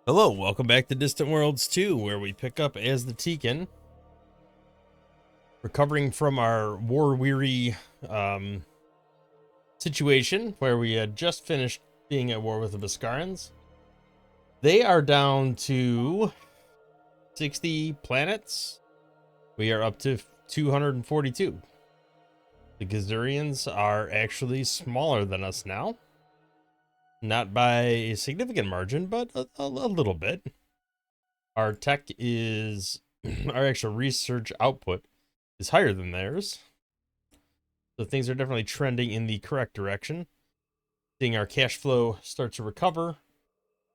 Hello, welcome back to Distant Worlds 2, where we pick up as the Teekan, recovering from our war-weary situation where we had just finished being at war with the Biscarans. They are down to 60 planets. We are up to 242. The Gazurians are actually smaller than us now. Not by a significant margin, but a little bit. Our tech is, our actual research output is higher than theirs. So things are definitely trending in the correct direction. Seeing our cash flow start to recover.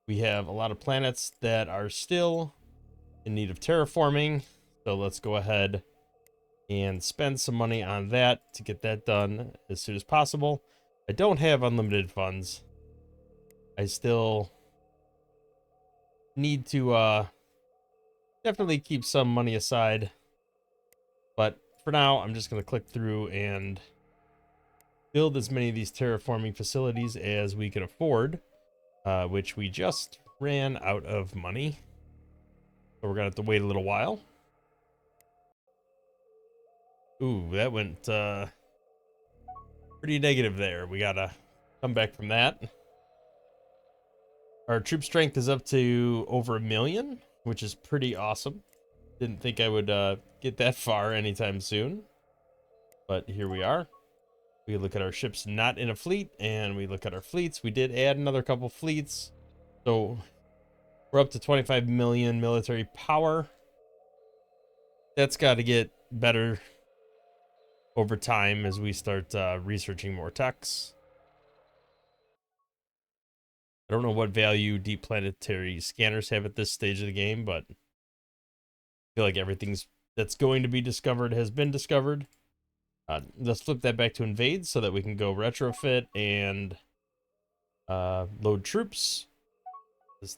We have a lot of planets that are still in need of terraforming. So let's go ahead and spend some money on that to get that done as soon as possible. I don't have unlimited funds. I still need to definitely keep some money aside. But for now, I'm just going to click through and build as many of these terraforming facilities as we can afford, which we just ran out of money. So we're going to have to wait a little while. Ooh, that went pretty negative there. We got to come back from that. Our troop strength is up to over 1 million, which is pretty awesome. Didn't think I would get that far anytime soon, but here we are. We look at our ships not in a fleet, and we look at our fleets. We did add another couple fleets, so we're up to 25 million military power. That's got to get better over time as we start researching more techs. I don't know what value deep planetary scanners have at this stage of the game, but I feel like everything's that's going to be discovered has been discovered. Let's flip that back to invade so that we can go retrofit and load troops.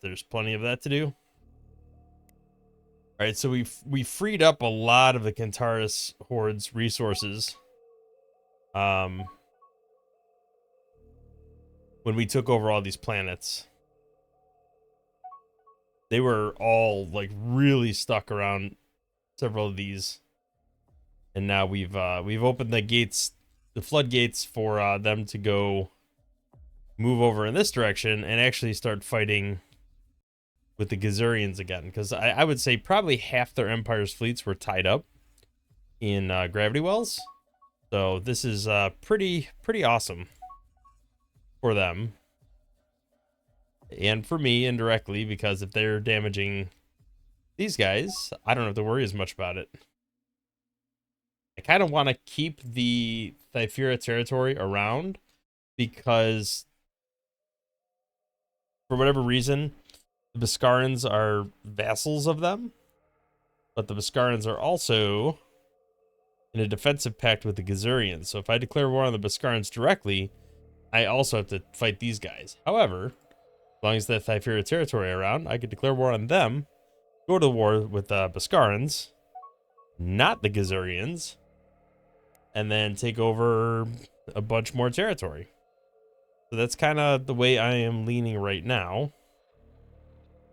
There's plenty of that to do. All right, so we freed up a lot of the Cantaris Horde's resources when we took over all these planets. They were all like really stuck around several of these, and now we've opened the gates, the floodgates for them to go move over in this direction and actually start fighting with the Gazurians again, because I would say probably half their Empire's fleets were tied up in gravity wells. So this is pretty awesome for them. And for me indirectly, because if they're damaging these guys, I don't have to worry as much about it. I kind of want to keep the Thyphira territory around because for whatever reason, the Biscarans are vassals of them, but the Biscarans are also in a defensive pact with the Gazurians. So if I declare war on the Biscarans directly, I also have to fight these guys. However, as long as the Thyphira territory around, I could declare war on them, go to war with the Biscarans, not the Gazurians, and then take over a bunch more territory. So that's kind of the way I am leaning right now.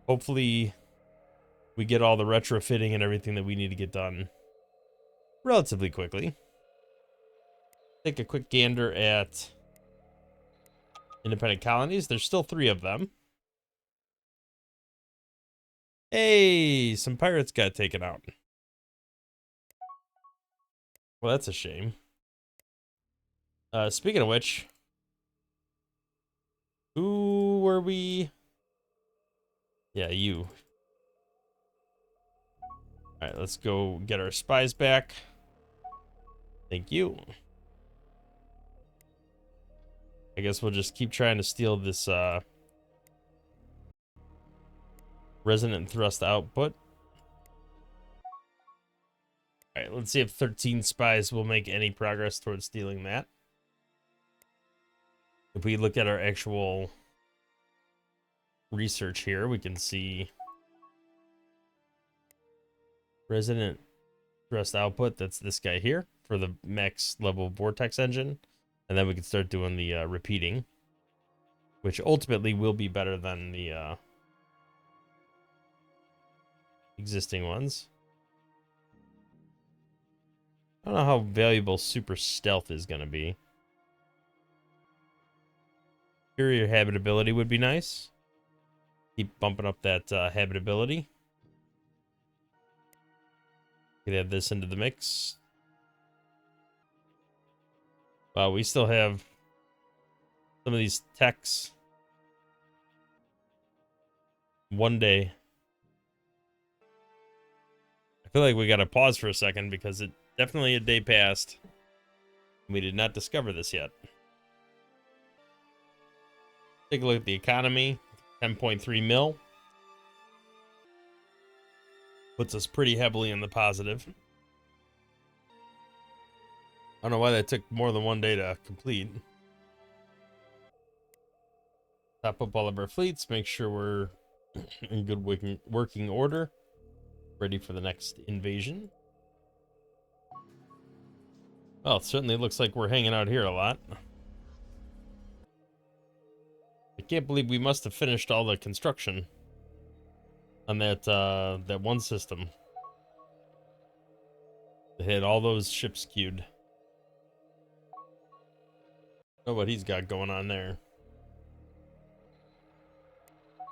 Hopefully we get all the retrofitting and everything that we need to get done relatively quickly. Take a quick gander at independent colonies. There's still 3 of them. Hey, some pirates got taken out. Well, that's a shame. Speaking of which, who were we? Yeah, you. All right, let's go get our spies back. Thank you. I guess we'll just keep trying to steal this resonant thrust output. All right, let's see if 13 spies will make any progress towards stealing that. If we look at our actual research here, we can see resonant thrust output. That's this guy here for the max level vortex engine. And then we can start doing the repeating, which ultimately will be better than the existing ones. I don't know how valuable super stealth is going to be. Superior habitability would be nice. Keep bumping up that habitability. Could add this into the mix. Wow, we still have some of these techs. One day. I feel like we got to pause for a second because it definitely a day passed. We did not discover this yet. Take a look at the economy. 10.3 mil. Puts us pretty heavily in the positive. I don't know why that took more than one day to complete. Top up all of our fleets. Make sure we're in good working order. Ready for the next invasion. Well, it certainly looks like we're hanging out here a lot. I can't believe we must have finished all the construction on that one system. They had all those ships queued. Oh, what he's got going on there.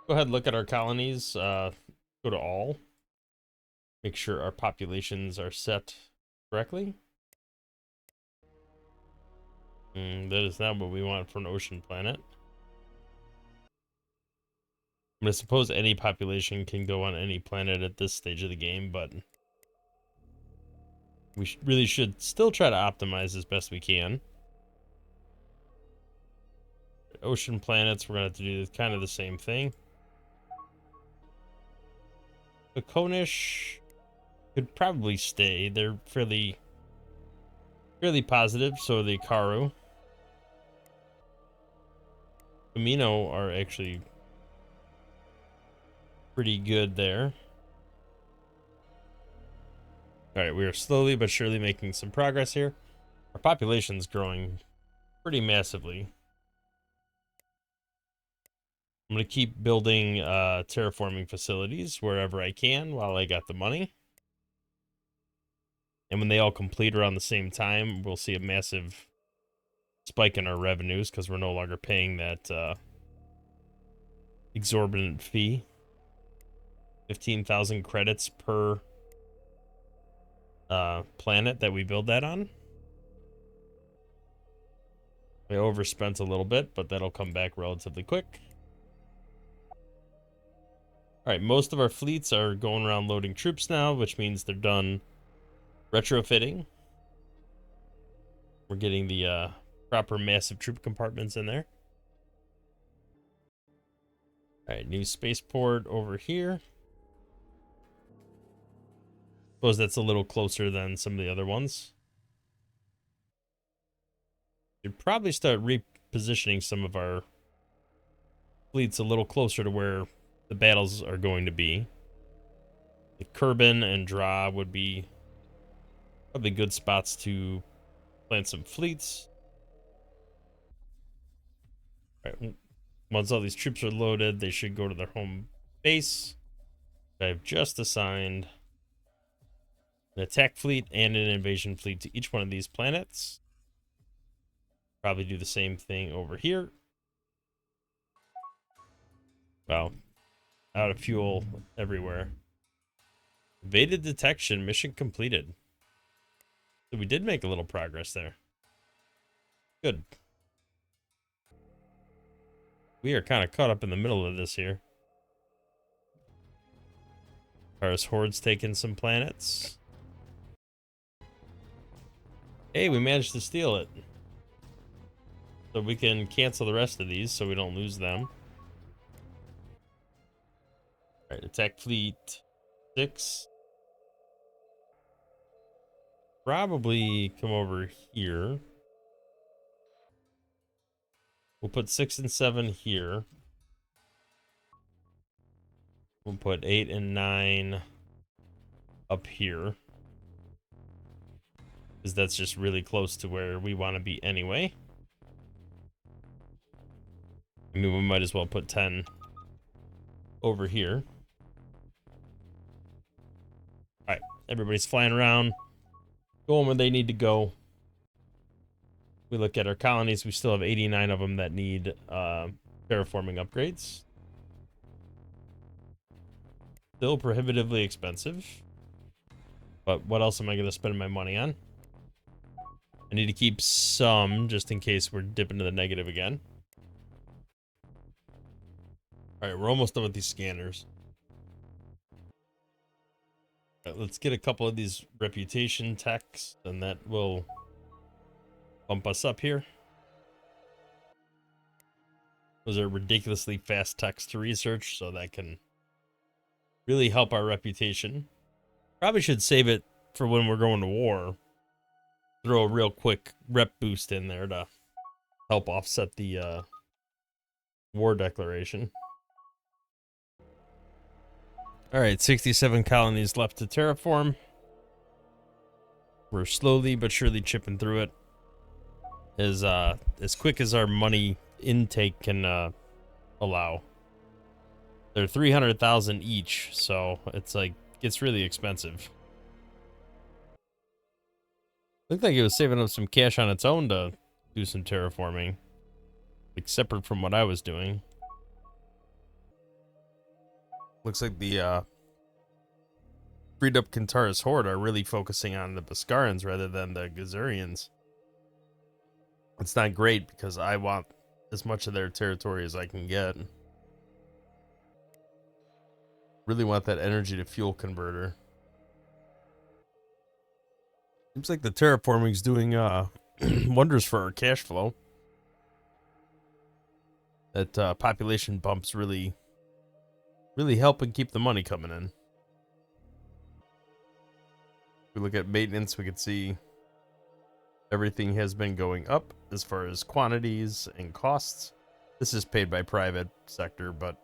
Go ahead and look at our colonies. Go to all. Make sure our populations are set correctly. That is not what we want for an ocean planet. I'm going to suppose any population can go on any planet at this stage of the game, but we really should still try to optimize as best we can. Ocean planets, we're going to have to do kind of the same thing. The Konish could probably stay. They're fairly positive, so are the Karu. Amino are actually pretty good there. All right, we are slowly but surely making some progress here. Our population's growing pretty massively. I'm going to keep building terraforming facilities wherever I can while I got the money. And when they all complete around the same time, we'll see a massive spike in our revenues because we're no longer paying that exorbitant fee. 15,000 credits per planet that we build that on. I overspent a little bit, but that'll come back relatively quick. All right, most of our fleets are going around loading troops now, which means they're done retrofitting. We're getting the proper massive troop compartments in there. All right, new spaceport over here. Suppose that's a little closer than some of the other ones. Should probably start repositioning some of our fleets a little closer to where the battles are going to be. Like Kerbin and Dra would be probably good spots to plant some fleets. All right, once all these troops are loaded, they should go to their home base. I've just assigned an attack fleet and an invasion fleet to each one of these planets. Probably do the same thing over here. Wow, out of fuel everywhere. Evaded detection, mission completed. So we did make a little progress there. Good. We are kind of caught up in the middle of this here. Paris Horde's taking some planets. Hey, we managed to steal it. So we can cancel the rest of these so we don't lose them. Alright, attack fleet 6. Probably come over here. We'll put 6 and 7 here. We'll put 8 and 9 up here. Because that's just really close to where we want to be anyway. I mean, we might as well put 10 over here. Everybody's flying around, going where they need to go. We look at our colonies. We still have 89 of them that need terraforming upgrades. Still prohibitively expensive. But what else am I going to spend my money on? I need to keep some just in case we're dipping to the negative again. All right, we're almost done with these scanners. All right, let's get a couple of these reputation techs, and that will bump us up here. Those are ridiculously fast techs to research, so that can really help our reputation. Probably should save it for when we're going to war. Throw a real quick rep boost in there to help offset the war declaration. All right, 67 colonies left to terraform. We're slowly but surely chipping through it. As quick as our money intake can allow. They're 300,000 each, so it's like gets really expensive. Looked like it was saving up some cash on its own to do some terraforming, like separate from what I was doing. Looks like the freed up Kantara's horde are really focusing on the Beskarians rather than the Gazurians. It's not great because I want as much of their territory as I can get. Really want that energy to fuel converter. Seems like the terraforming's doing wonders for our cash flow. That population bumps really helping keep the money coming in. If we look at maintenance, we can see everything has been going up as far as quantities and costs. This is paid by private sector, but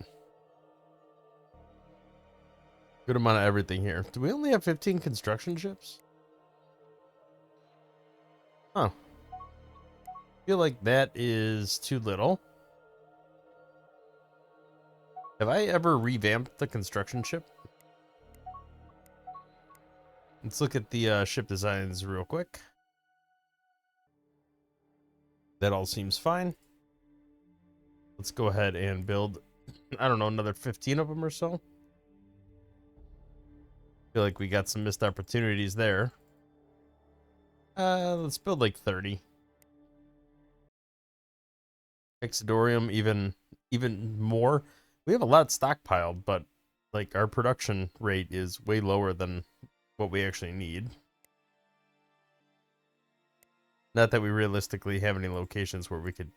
good amount of everything here. Do we only have 15 construction ships? Huh. I feel like that is too little. Have I ever revamped the construction ship? Let's look at the ship designs real quick. That all seems fine. Let's go ahead and build, I don't know, another 15 of them or so. Feel like we got some missed opportunities there. Let's build like 30. Exodorium, even more. We have a lot stockpiled, but like our production rate is way lower than what we actually need. Not that we realistically have any locations where we could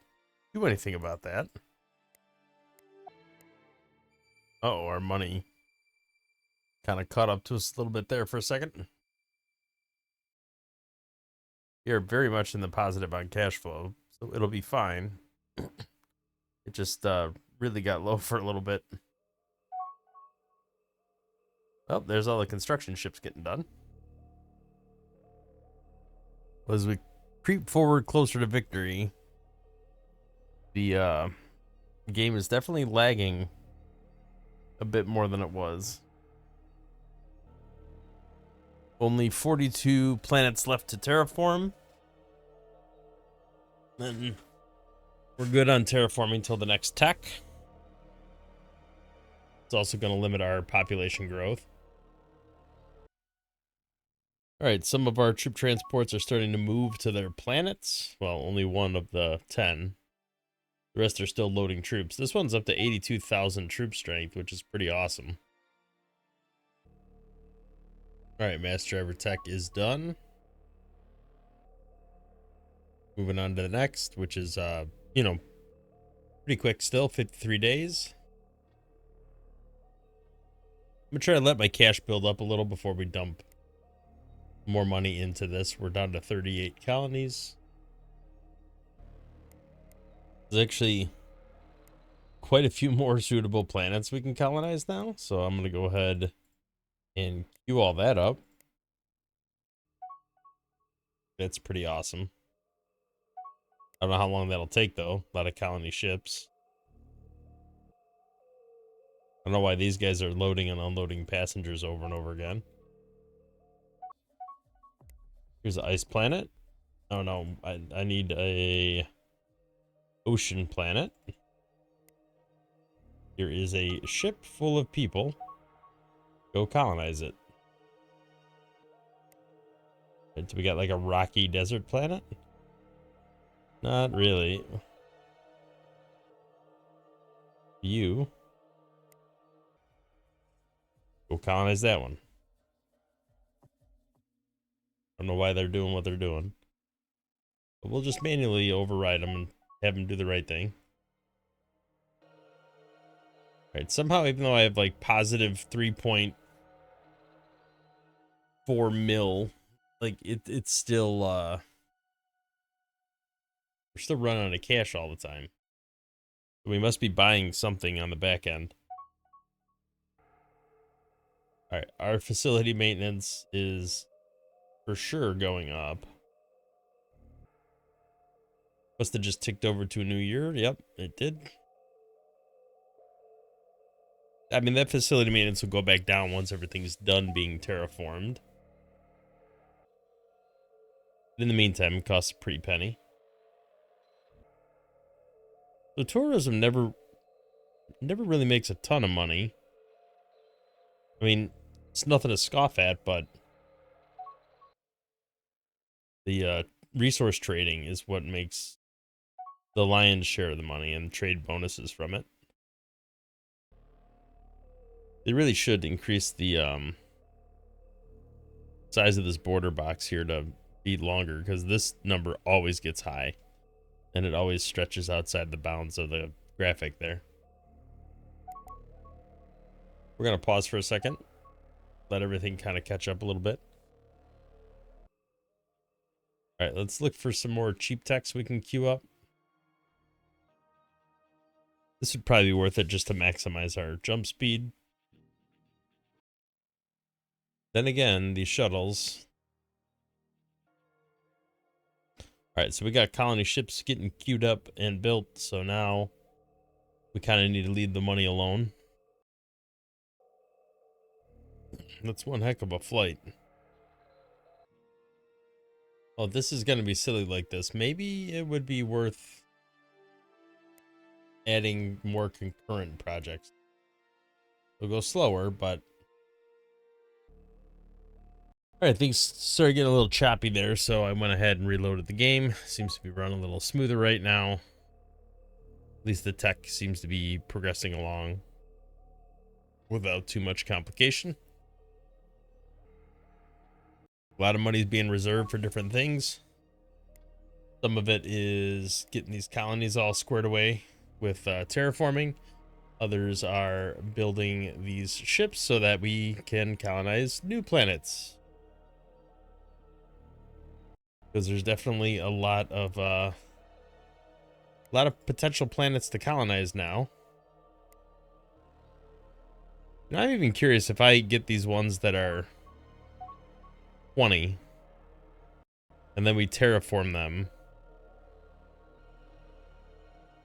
do anything about that. Uh-oh, our money kind of caught up to us a little bit there for a second. We are very much in the positive on cash flow, so it'll be fine. It just really got low for a little bit. Well, there's all the construction ships getting done. As we creep forward closer to victory, the game is definitely lagging a bit more than it was. Only 42 planets left to terraform. Then we're good on terraforming till the next tech. It's also going to limit our population growth. All right, some of our troop transports are starting to move to their planets. Well, only one of the 10. The rest are still loading troops. This one's up to 82,000 troop strength, which is pretty awesome. All right, mass driver tech is done. Moving on to the next, which is, you know, pretty quick still, 53 days. I'm going to try to let my cash build up a little before we dump more money into this. We're down to 38 colonies. There's actually quite a few more suitable planets we can colonize now, so I'm going to go ahead and queue all that up. That's pretty awesome. I don't know how long that'll take, though. A lot of colony ships. I don't know why these guys are loading and unloading passengers over and over again. Here's an ice planet. Oh no, I need a ocean planet. Here is a ship full of people. Go colonize it. Right, so we got like a rocky desert planet? Not really. You. Go colonize that one. I don't know why they're doing what they're doing. But we'll just manually override them and have them do the right thing. Right, somehow, even though I have like positive 3.4 mil, like it's still we're still running out of cash all the time. We must be buying something on the back end. All right, our facility maintenance is for sure going up. Must have just ticked over to a new year. Yep, it did. I mean, that facility maintenance will go back down once everything's done being terraformed. But in the meantime, it costs a pretty penny. So tourism never really makes a ton of money. I mean, it's nothing to scoff at, but the resource trading is what makes the lion's share of the money, and trade bonuses from it. They really should increase the size of this border box here to be longer, because this number always gets high and it always stretches outside the bounds of the graphic there. We're going to pause for a second, let everything kind of catch up a little bit. All right, let's look for some more cheap techs we can queue up. This would probably be worth it just to maximize our jump speed. Then again, these shuttles. All right, so we got colony ships getting queued up and built, so now we kind of need to leave the money alone. That's one heck of a flight. Oh, this is going to be silly like this. Maybe it would be worth adding more concurrent projects. It'll go slower, but... Alright, things started getting a little choppy there, so I went ahead and reloaded the game. Seems to be running a little smoother right now. At least the tech seems to be progressing along without too much complication. A lot of money is being reserved for different things. Some of it is getting these colonies all squared away with terraforming. Others are building these ships so that we can colonize new planets. Because there's definitely a lot of potential planets to colonize now. And I'm even curious if I get these ones that are 20 and then we terraform them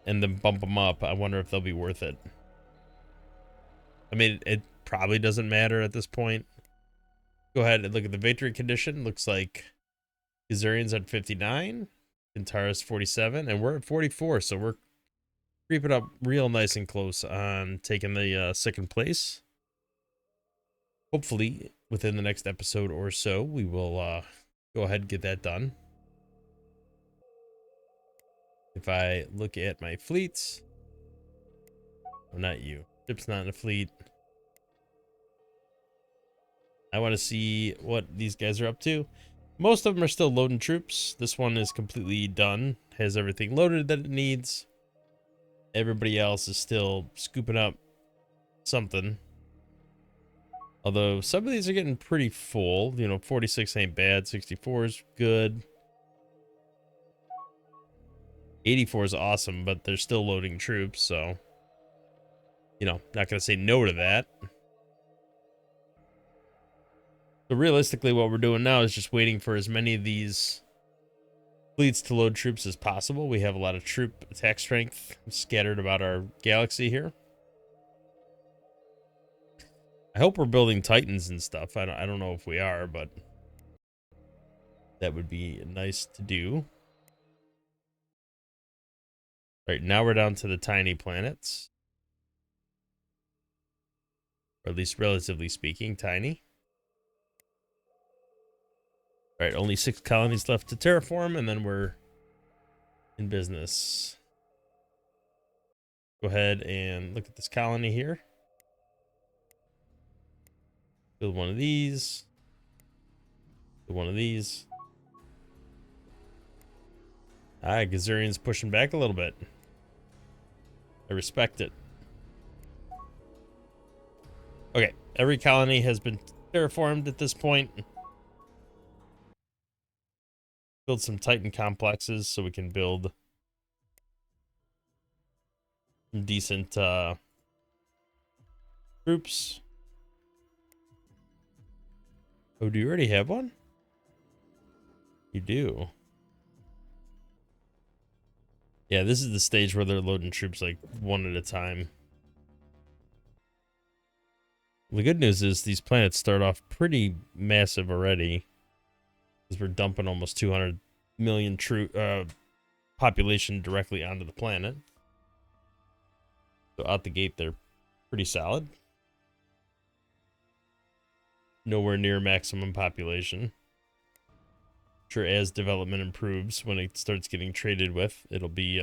and then bump them up. I wonder if they'll be worth it. I mean, it probably doesn't matter at this point. Go ahead and look at the victory condition. Looks like Kazarian's at 59, Kintara's 47, and we're at 44, so we're creeping up real nice and close on taking the second place. Hopefully, within the next episode or so, we will go ahead and get that done. If I look at my fleets, oh, not you. Ship's not in a fleet. I want to see what these guys are up to. Most of them are still loading troops. This one is completely done. Has everything loaded that it needs. Everybody else is still scooping up something. Although some of these are getting pretty full. You know, 46 ain't bad. 64 is good. 84 is awesome, but they're still loading troops, so... You know, not going to say no to that. So realistically, what we're doing now is just waiting for as many of these fleets to load troops as possible. We have a lot of troop attack strength scattered about our galaxy here. I hope we're building Titans and stuff. I don't know if we are, but that would be nice to do. All right, now we're down to the tiny planets. Or at least relatively speaking, tiny. All right, only 6 colonies left to terraform, and then we're in business. Go ahead and look at this colony here. Build one of these. Build one of these. Ah, Gazurian's pushing back a little bit. I respect it. Okay, every colony has been terraformed at this point. Build some Titan complexes so we can build some decent troops. Oh, do you already have one? You do. Yeah, this is the stage where they're loading troops like one at a time. The good news is these planets start off pretty massive already, because we're dumping almost 200 million population directly onto the planet. So out the gate, they're pretty solid. Nowhere near maximum population. Sure, as development improves, when it starts getting traded with, it'll be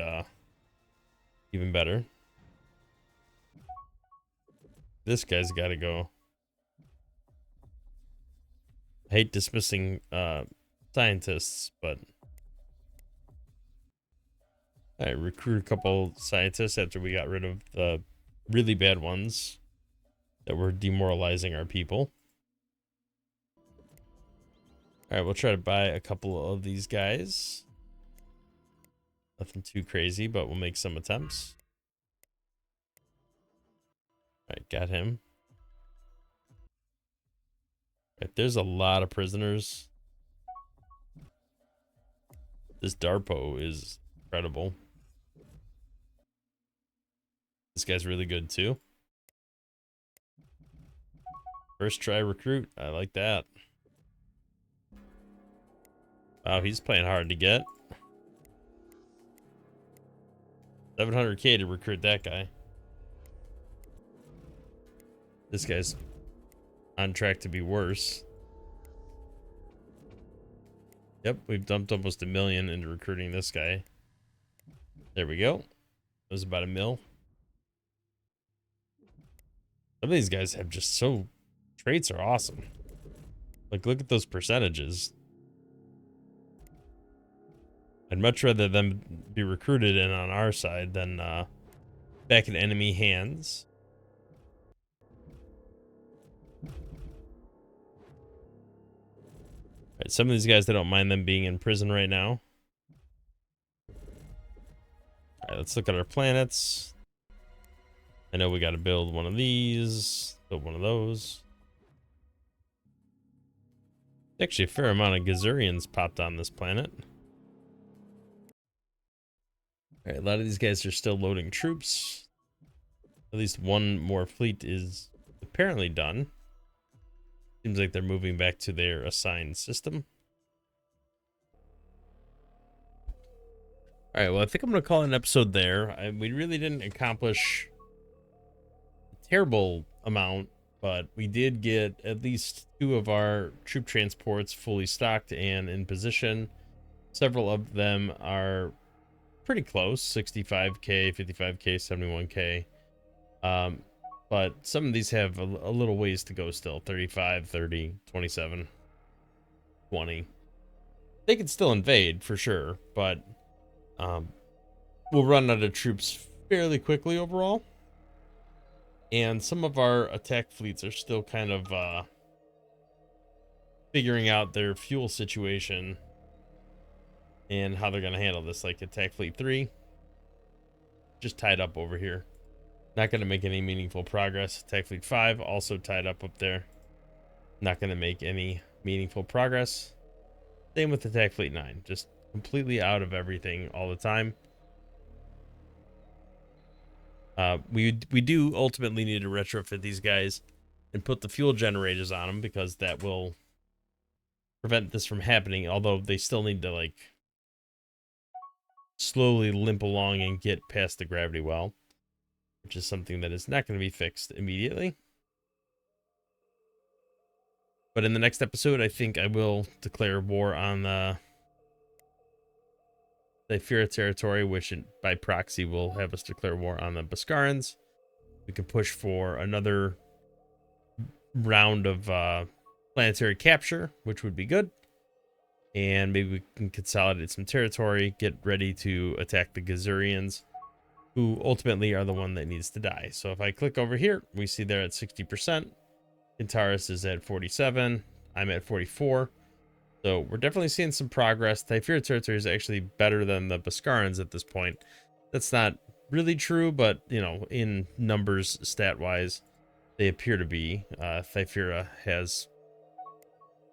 even better. This guy's got to go. I hate dismissing scientists, but I recruit a couple scientists after we got rid of the really bad ones that were demoralizing our people. All right, we'll try to buy a couple of these guys. Nothing too crazy, but we'll make some attempts. All right, got him. All right, there's a lot of prisoners. This Darpo is incredible. This guy's really good too. First try recruit. I like that. Wow, he's playing hard to get. 700k to recruit that guy. This guy's on track to be worse. Yep, we've dumped almost 1 million into recruiting this guy. There we go. It was about 1 mil. Some of these guys have just traits are awesome. Like, look at those percentages. I'd much rather them be recruited and on our side than back in enemy hands. Right, some of these guys, they don't mind them being in prison right now. All right, let's look at our planets. I know we got to build one of these, build one of those. Actually, a fair amount of Gazurians popped on this planet. All right, a lot of these guys are still loading troops. At least one more fleet is apparently done. Seems like they're moving back to their assigned system. All right, well, I think I'm going to call it an episode there. We really didn't accomplish a terrible amount, but we did get at least 2 of our troop transports fully stocked and in position. Several of them are pretty close, 65k, 55k, 71k. But some of these have a little ways to go still. 35, 30, 27, 20. They could still invade for sure, but we'll run out of troops fairly quickly overall. And some of our attack fleets are still kind of figuring out their fuel situation and how they're going to handle this. Like attack fleet 3, just tied up over here. Not going to make any meaningful progress. Attack fleet 5 also tied up there. Not going to make any meaningful progress. Same with attack fleet 9, just completely out of everything all the time. We do ultimately need to retrofit these guys and put the fuel generators on them, because that will prevent this from happening, although they still need to like slowly limp along and get past the gravity well, which is something that is not going to be fixed immediately. But in the next episode, I think I will declare war on the Thyfira territory, which by proxy will have us declare war on the Baskarans. We can push for another round of planetary capture, which would be good. And maybe we can consolidate some territory, get ready to attack the Gazurians, who ultimately are the one that needs to die. So if I click over here, we see they're at 60%. Kintaris is at 47. I'm at 44. So we're definitely seeing some progress. Thyfira territory is actually better than the Baskarans at this point. That's not really true, but, you know, in numbers, stat-wise, they appear to be. Thyfira has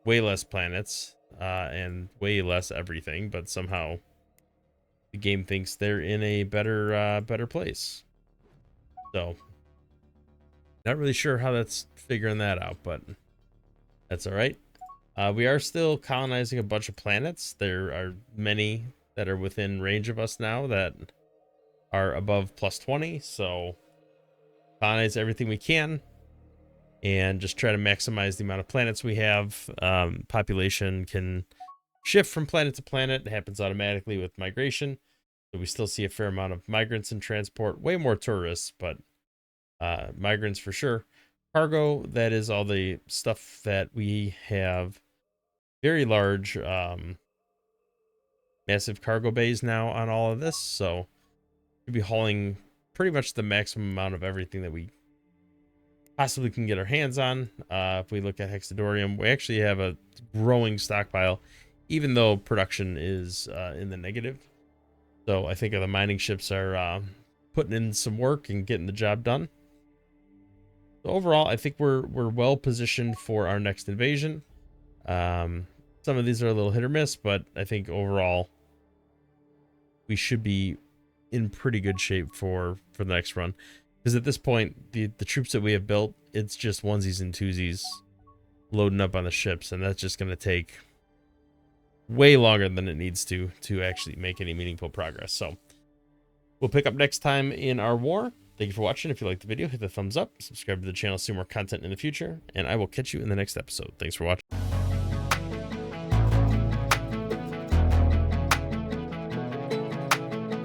way less planets and way less everything, but somehow the game thinks they're in a better place. So, not really sure how that's figuring that out, but that's all right. We are still colonizing a bunch of planets. There are many that are within range of us now that are above plus 20. So colonize everything we can and just try to maximize the amount of planets we have. Population can shift from planet to planet. It happens automatically with migration. So we still see a fair amount of migrants in transport, way more tourists, but migrants for sure. Cargo, that is all the stuff that we have. Very large, massive cargo bays now on all of this, so we'll be hauling pretty much the maximum amount of everything that we possibly can get our hands on. If we look at Hexadorium, we actually have a growing stockpile, even though production is in the negative. So I think the mining ships are putting in some work and getting the job done. So overall, I think we're well positioned for our next invasion. Some of these are a little hit or miss, but I think overall we should be in pretty good shape for the next run. Because at this point, the troops that we have built, it's just onesies and twosies loading up on the ships, and that's just going to take way longer than it needs to actually make any meaningful progress. So we'll pick up next time in our war. Thank you for watching. If you liked the video, hit the thumbs up, subscribe to the channel to see more content in the future, and I will catch you in the next episode. Thanks for watching.